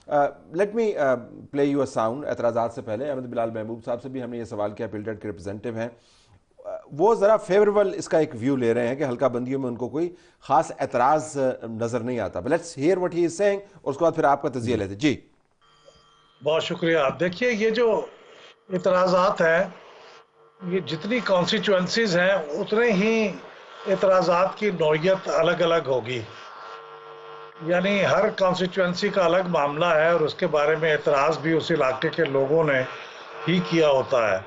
Late me play you a sound. اعتراضات سے پہلے احمد بلال محبوب صاحب سے بھی ہم نے یہ سوال کیا, پلٹڈ کے ریپرزینٹیو ہیں, وہ ذرا فیوریبل اس کا ایک ویو لے رہے ہیں کہ حلقہ بندیوں میں ان کو کوئی خاص اعتراض نظر نہیں آتا. Let's hear what he is saying, اور اس کے بعد پھر آپ کا تجزیہ لیتے. جی بہت شکریہ. دیکھیے یہ جو اعتراضات ہیں, یہ جتنی کانسٹیچوئنسیز ہیں اتنے ہی اعتراضات کی نوعیت الگ الگ ہوگی. یعنی ہر کانسٹیچوئنسی کا الگ معاملہ ہے اور اس کے بارے میں اعتراض بھی اس علاقے کے لوگوں نے ہی کیا ہوتا ہے.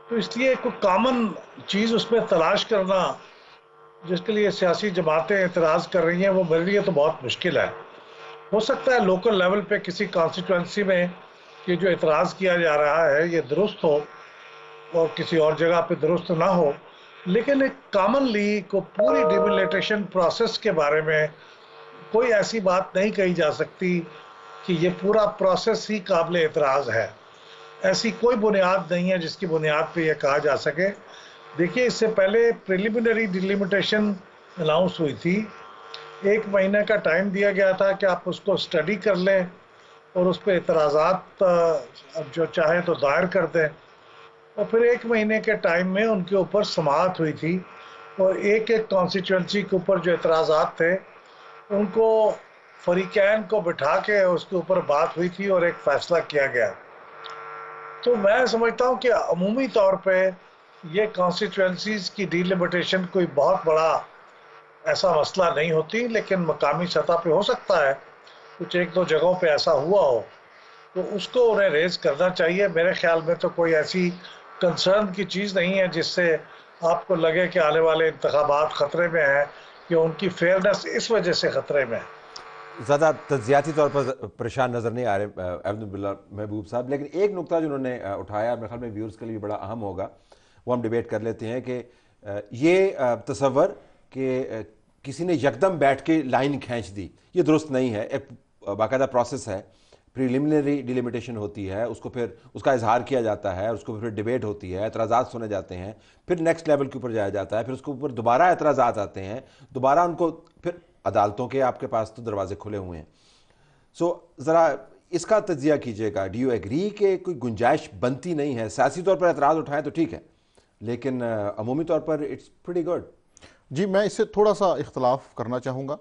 تو اس لیے کوئی کامن چیز اس میں تلاش کرنا جس کے لیے سیاسی جماعتیں اعتراض کر رہی ہیں وہ میرے لیے تو بہت مشکل ہے. ہو سکتا ہے لوکل لیول پہ کسی کانسٹیچوئنسی میں یہ جو اعتراض کیا جا رہا ہے یہ درست ہو اور کسی اور جگہ پہ درست نہ ہو, لیکن ایک کامنلی کو پوری ڈیملیٹیشن پروسیس کے بارے میں کوئی ایسی بات نہیں کہی جا سکتی کہ یہ پورا پروسیس ہی قابل اعتراض ہے. ایسی کوئی بنیاد نہیں ہے جس کی بنیاد پہ یہ کہا جا سکے. دیکھیے اس سے پہلے پریلیمنری ڈیلیمیٹیشن اناؤنس ہوئی تھی, 1 مہینے کا ٹائم دیا گیا تھا کہ آپ اس کو اسٹڈی کر لیں اور اس پہ اعتراضات اب جو چاہیں تو دائر کر دیں, اور پھر 1 مہینے کے ٹائم میں ان کے اوپر سماعت ہوئی تھی اور ایک ایک کانسٹیچوئنسی کے اوپر جو اعتراضات تھے ان کو فریقین کو بٹھا کے اس کے اوپر بات ہوئی تھی اور ایک فیصلہ کیا گیا. تو میں سمجھتا ہوں کہ عمومی طور پہ یہ کانسٹیچوئنسیز کی ڈیلیمیٹیشن کوئی بہت بڑا ایسا مسئلہ نہیں ہوتی, لیکن مقامی سطح پہ ہو سکتا ہے کچھ 1-2 جگہوں پہ ایسا ہوا ہو تو اس کو انہیں ریز کرنا چاہیے. میرے خیال میں تو کوئی ایسی کنسرن کی چیز نہیں ہے جس سے آپ کو لگے کہ آنے والے انتخابات خطرے میں ہیں یا ان کی فیئرنس اس وجہ سے خطرے میں ہے. زیادہ تجزیاتی طور پر پریشان نظر نہیں آ رہے احمد بلال محبوب صاحب, لیکن ایک نقطہ جو انہوں نے اٹھایا میرے خیال میں ویورز کے لیے بڑا اہم ہوگا, وہ ہم ڈیبیٹ کر لیتے ہیں کہ یہ تصور کہ کسی نے یکدم بیٹھ کے لائن کھینچ دی, یہ درست نہیں ہے. ایک باقاعدہ پروسیس ہے, پریلیمنری ڈیلیمیٹیشن ہوتی ہے, اس کو پھر اس کا اظہار کیا جاتا ہے, اس کو پھر ڈیبیٹ ہوتی ہے, اعتراضات سنے جاتے ہیں, پھر نیکسٹ لیول کے اوپر جایا جاتا ہے, پھر اس کے اوپر دوبارہ اعتراضات آتے ہیں, دوبارہ ان کو پھر عدالتوں کے آپ کے پاس تو دروازے کھلے ہوئے ہیں. سو ذرا اس کا تجزیہ کیجئے گا. ڈو یو ایگری کہ کوئی گنجائش بنتی نہیں ہے؟ سیاسی طور پر اعتراض اٹھائیں تو ٹھیک ہے, لیکن عمومی طور پر اٹس پریٹی گڈ. جی میں اس سے تھوڑا سا اختلاف کرنا چاہوں گا.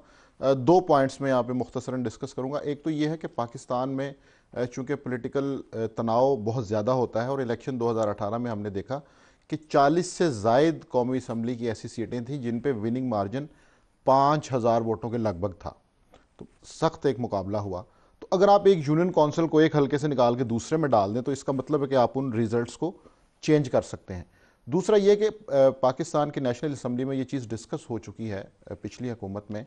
2 پوائنٹس میں یہاں پہ مختصراً ڈسکس کروں گا. ایک تو یہ ہے کہ پاکستان میں چونکہ پولیٹیکل تناؤ بہت زیادہ ہوتا ہے, اور الیکشن 2018 میں ہم نے دیکھا کہ 40 سے زائد قومی اسمبلی کی ایسی سیٹیں تھیں جن پہ وننگ مارجن 5000 ووٹوں کے لگ بھگ تھا. تو سخت ایک مقابلہ ہوا. تو اگر آپ ایک یونین کونسل کو ایک حلقے سے نکال کے دوسرے میں ڈال دیں تو اس کا مطلب ہے کہ آپ ان ریزلٹس کو چینج کر سکتے ہیں. دوسرا یہ کہ پاکستان کی نیشنل اسمبلی میں یہ چیز ڈسکس ہو چکی ہے پچھلی حکومت میں.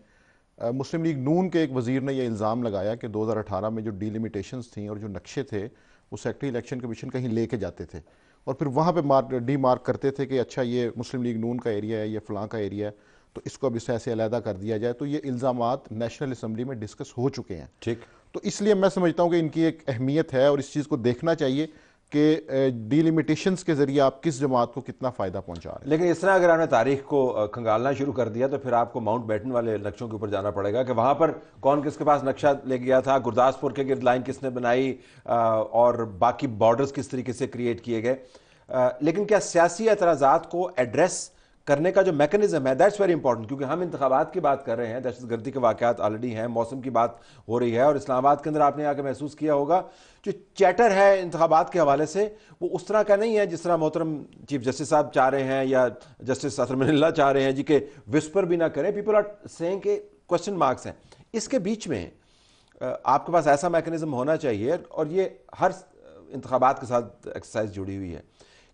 مسلم لیگ نون کے ایک وزیر نے یہ الزام لگایا کہ 2018 میں جو ڈیلیمیٹیشنز تھیں اور جو نقشے تھے وہ سیکٹری الیکشن کمیشن کہیں لے کے جاتے تھے اور پھر وہاں پہ ڈی مارک کرتے تھے کہ اچھا یہ مسلم لیگ نون کا ایریا ہے, یہ فلاں کا ایریا ہے, تو اس کو اب اس ایسے علیحدہ کر دیا جائے. تو یہ الزامات نیشنل اسمبلی میں ڈسکس ہو چکے ہیں. ٹھیک, تو اس لیے میں سمجھتا ہوں کہ ان کی ایک اہمیت ہے اور اس چیز کو دیکھنا چاہیے کہ ڈیلیمیٹیشنز کے ذریعے آپ کس جماعت کو کتنا فائدہ پہنچا رہے ہیں. لیکن اس طرح اگر آپ نے تاریخ کو کھنگالنا شروع کر دیا تو پھر آپ کو ماؤنٹ بیٹن والے نقشوں کے اوپر جانا پڑے گا کہ وہاں پر کون کس کے پاس نقشہ لے گیا تھا, گرداسپور کے گرد لائن کس نے بنائی, اور باقی بارڈرز کس طریقے سے کریٹ کیے گئے. لیکن کیا سیاسی اعتراضات کو ایڈریس کرنے کا جو میکنزم ہے دیٹس ویری امپورٹنٹ, کیونکہ ہم انتخابات کی بات کر رہے ہیں, دہشت گردی کے واقعات آلریڈی ہیں, موسم کی بات ہو رہی ہے, اور اسلام آباد کے اندر آپ نے آ کے محسوس کیا ہوگا جو چیٹر ہے انتخابات کے حوالے سے وہ اس طرح کا نہیں ہے جس طرح محترم چیف جسٹس صاحب چاہ رہے ہیں یا جسٹس اطہر من اللہ چاہ رہے ہیں جی کہ وسپر بھی نہ کریں. پیپل آر سیئنگ کہ کوشچن مارکس ہیں. اس کے بیچ میں آپ کے پاس ایسا میکنزم ہونا چاہیے, اور یہ ہر انتخابات کے ساتھ ایکسرسائز جڑی ہوئی ہے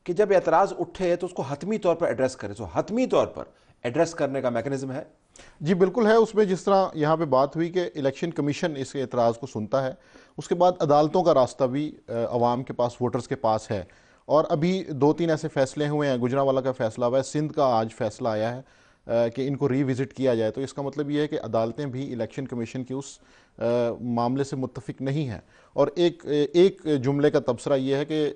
کہ جب اعتراض اٹھے تو اس کو حتمی طور پر ایڈریس کرے. سو حتمی طور پر ایڈریس کرنے کا میکنزم ہے. جی بالکل ہے. اس میں جس طرح یہاں پہ بات ہوئی کہ الیکشن کمیشن اس اعتراض کو سنتا ہے, اس کے بعد عدالتوں کا راستہ بھی عوام کے پاس, ووٹرز کے پاس ہے. اور ابھی 2-3 ایسے فیصلے ہوئے ہیں. گجرانوالہ کا فیصلہ ہوا ہے, سندھ کا آج فیصلہ آیا ہے کہ ان کو ری وزٹ کیا جائے. تو اس کا مطلب یہ ہے کہ عدالتیں بھی الیکشن کمیشن کی اس معاملے سے متفق نہیں ہیں. اور ایک جملے کا تبصرہ یہ ہے کہ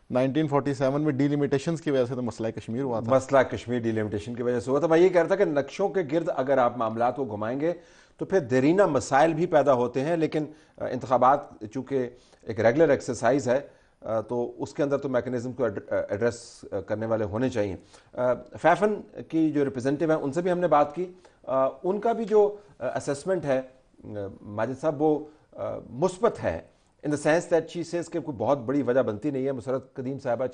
1947 میں ڈیلیمیٹیشنز کی وجہ سے تو مسئلہ کشمیر ہوا تھا. مسئلہ کشمیر ڈیلیمیٹیشن کی وجہ سے ہوا تھا. میں یہ کہہ رہا تھا کہ نقشوں کے گرد اگر آپ معاملات کو گھمائیں گے تو پھر دیرینہ مسائل بھی پیدا ہوتے ہیں. لیکن انتخابات چونکہ ایک ریگولر ایکسرسائز ہے تو اس کے اندر تو میکنزم کو ایڈریس کرنے والے ہونے چاہیے. فیفن کی جو ریپرزینٹیو ہیں ان سے بھی ہم نے بات کی, ان کا بھی جو اسیسمنٹ ہے ماجد صاحب وہ مثبت ہے, in the sense that she says کہ کوئی بہت بڑی وجہ بنتی نہیں ہے. مسرت قدیم صاحبہ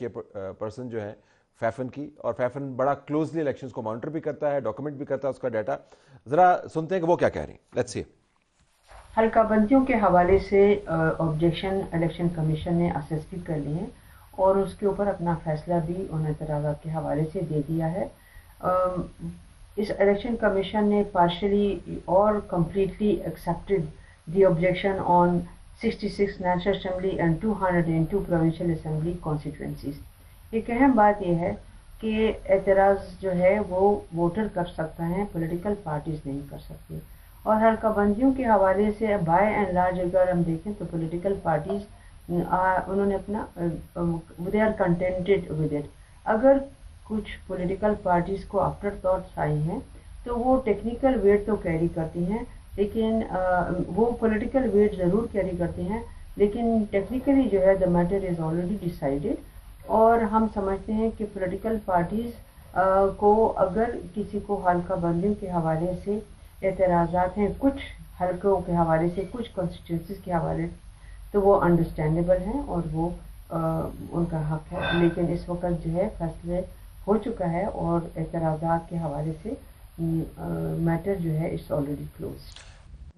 پرسن جو ہیں فیفن کی, اور فیفن بڑا کلوزلی الیکشنز کو مانیٹر بھی کرتا ہے, ڈاکومنٹ بھی کرتا ہے اس کا ڈیٹا. ذرا سنتے ہیں کہ وہ کیا کہہ رہی ہیں. Let's see. حلقہ بندیوں کے حوالے سے آبجیکشن الیکشن کمیشن نے اسیس بھی کر لی ہیں اور اس کے اوپر اپنا فیصلہ بھی ان اعتراضات کے حوالے سے دے دیا ہے. اس الیکشن کمیشن نے پارشلی اور completely accepted the objection on 66 national assembly and 202 provincial assembly constituencies. ایک اہم بات یہ ہے کہ اعتراض جو ہے وہ ووٹر کر سکتا ہے, پولیٹیکل پارٹیز نہیں کر سکتی. اور حلقہ بندیوں کے حوالے سے بائی اینڈ لارج اگر ہم دیکھیں تو پولیٹیکل پارٹیز انہوں نے اپنا they are contented with it. اگر کچھ پولیٹیکل پارٹیز کو آفٹر تھاٹس آئی ہیں تو وہ ٹیکنیکل ویٹ تو کیری کرتی ہیں, لیکن وہ پولیٹیکل ویٹ ضرور کیری کرتی ہیں, لیکن ٹیکنیکلی جو ہے the matter is already decided. اور ہم سمجھتے ہیں کہ پولیٹیکل پارٹیز کو اگر کسی کو حلقہ بندیوں کے حوالے سے اعتراضات ہیں, کچھ حلقوں کے حوالے سے, کچھ کانسٹیٹوئنسیز کے حوالے تو وہ انڈرسٹینڈیبل ہیں اور وہ ان کا حق ہے. لیکن اس وقت جو ہے فیصلے ہو چکا ہے اور اعتراضات کے حوالے سے میٹر جو ہے اٹس آلریڈی کلوز.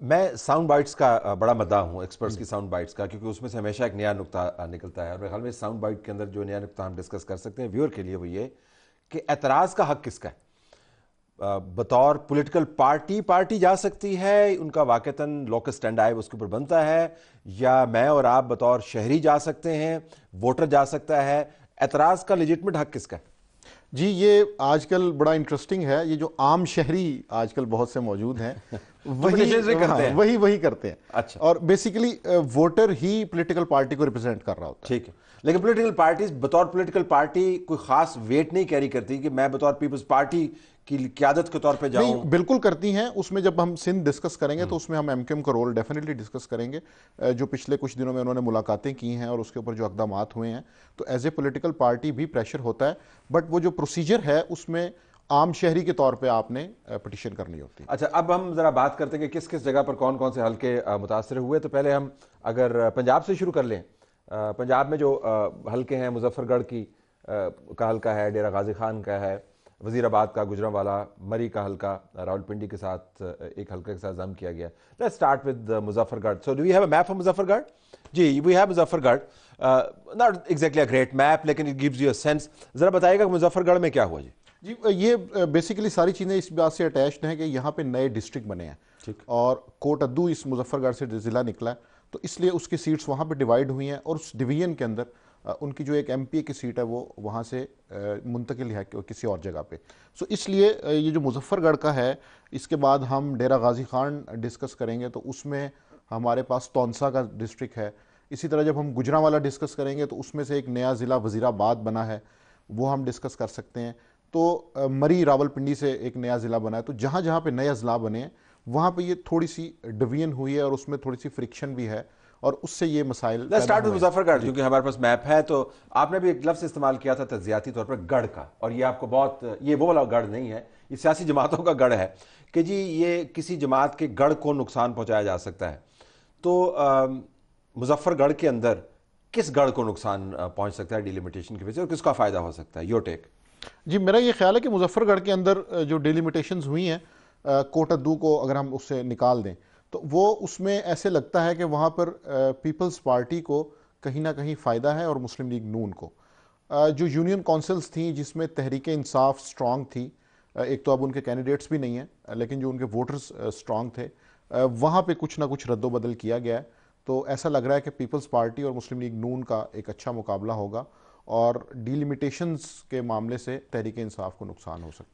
میں ساؤنڈ بائٹس کا بڑا مداح ہوں, ایکسپرٹس کی ساؤنڈ بائٹس کا, کیونکہ اس میں سے ہمیشہ ایک نیا نقطہ نکلتا ہے. اور میرے خیال میں ساؤنڈ بائٹ کے اندر جو نیا نقطہ ہم ڈسکس کر سکتے ہیں ویور کے لیے وہ یہ کہ اعتراض کا حق کس کا ہے. بطور پولیٹیکل پارٹی جا سکتی ہے, ان کا واقعتاً لوکس اسٹینڈ آئے اس کے اوپر بنتا ہے, یا میں اور آپ بطور شہری جا سکتے ہیں, ووٹر جا سکتا ہے. اعتراض کا لیجٹمیٹ حق کس کا ہے؟ جی یہ آج کل بڑا انٹرسٹنگ ہے, یہ جو عام شہری آج کل بہت سے موجود ہیں وہی کرتے ہیں. اچھا. اور بیسیکلی ووٹر ہی پولیٹیکل پارٹی کو ریپرزینٹ کر رہا ہوتا ہے. ٹھیک ہے, لیکن پولیٹیکل پارٹیز بطور پولیٹیکل پارٹی کوئی خاص ویٹ نہیں کیری کرتی کہ میں بطور پیپلز پارٹی کی قیادت کے طور پہ جاؤں. نہیں بالکل کرتی ہیں. اس میں جب ہم سندھ ڈسکس کریں گے تو اس میں ہم ایم کیو ایم کا رول ڈیفینیٹلی ڈسکس کریں گے, جو پچھلے کچھ دنوں میں انہوں نے ملاقاتیں کی ہیں اور اس کے اوپر جو اقدامات ہوئے ہیں. تو ایز اے پولیٹیکل پارٹی بھی پریشر ہوتا ہے, بٹ وہ جو پروسیجر ہے اس میں عام شہری کے طور پہ آپ نے پٹیشن کرنی ہوتی ہے. اچھا, اب ہم ذرا بات کرتے ہیں کہ کس کس جگہ پر کون کون سے حلقے متاثر ہوئے. تو پہلے ہم اگر پنجاب سے شروع کر لیں, پنجاب میں جو حلقے ہیں, مظفر گڑھ کا حلقہ ہے, ڈیرہ غازی خان کا ہے, وزیر آباد کا گجرانوالا, مری کا حلقہ راولپنڈی کے ساتھ ایک حلقے کے ساتھ ضم کیا گیا. Let's start with Muzaffargarh. So do we have a map of Muzaffargarh? جی we have Muzaffargarh, not exactly a great map لیکن it gives you a sense. ذرا بتائیے گا کہ مظفر گڑھ میں کیا ہوا. جی یہ بیسیکلی ساری چیزیں اس بات سے اٹیچڈ ہیں کہ یہاں پہ نئے ڈسٹرکٹ بنے ہیں اور کوٹ ادو اس مظفر گڑھ سے ضلع نکلا ہے, تو اس لیے اس کی سیٹس وہاں پہ ڈیوائیڈ ہوئی ہیں, اور اس ڈویژن کے اندر ان کی جو ایک ایم پی اے کی سیٹ ہے وہ وہاں سے منتقل ہے کسی اور جگہ پہ. سو اس لیے یہ جو مظفر گڑھ کا ہے, اس کے بعد ہم ڈیرہ غازی خان ڈسکس کریں گے تو اس میں ہمارے پاس تونسا کا ڈسٹرکٹ ہے. اسی طرح جب ہم گجرانوالا ڈسکس کریں گے تو اس میں سے ایک نیا ضلع وزیر آباد بنا ہے, وہ ہم ڈسکس کر سکتے ہیں. تو مری راولپنڈی سے ایک نیا ضلع بنا ہے. تو جہاں جہاں پہ نئے اضلاع بنے ہیں وہاں پہ یہ تھوڑی سی ڈویژن ہوئی ہے اور اس میں تھوڑی سی فرکشن بھی ہے, اور اس سے یہ مسائل. لیٹس اسٹارٹ ود مظفر گڑھ, کیونکہ ہمارے پاس میپ ہے. تو آپ نے بھی ایک لفظ استعمال کیا تھا تجزیاتی طور پر گڑھ کا, اور یہ آپ کو بہت, یہ وہ والا گڑھ نہیں ہے, یہ سیاسی جماعتوں کا گڑھ ہے کہ جی یہ کسی جماعت کے گڑھ کو نقصان پہنچایا جا سکتا ہے. تو مظفر گڑھ کے اندر کس گڑھ کو نقصان پہنچ سکتا ہے ڈیلیمیٹیشن کی وجہ سے, اور کس کا فائدہ ہو سکتا ہے؟ Your take. جی میرا یہ خیال ہے کہ مظفر گڑھ کے اندر جو ڈیلیمیٹیشنز ہوئی ہیں, کوٹ ادو کو اگر ہم اس سے نکال دیں تو وہ اس میں ایسے لگتا ہے کہ وہاں پر پیپلز پارٹی کو کہیں نہ کہیں فائدہ ہے اور مسلم لیگ نون کو. جو یونین کونسلز تھیں جس میں تحریک انصاف سٹرانگ تھی, ایک تو اب ان کے کینڈیڈیٹس بھی نہیں ہیں لیکن جو ان کے ووٹرز سٹرانگ تھے, وہاں پہ کچھ نہ کچھ رد و بدل کیا گیا ہے. تو ایسا لگ رہا ہے کہ پیپلز پارٹی اور مسلم لیگ نون کا ایک اچھا مقابلہ ہوگا, اور ڈیلیمیٹیشنز کے معاملے سے تحریک انصاف کو نقصان ہو سکتا ہے.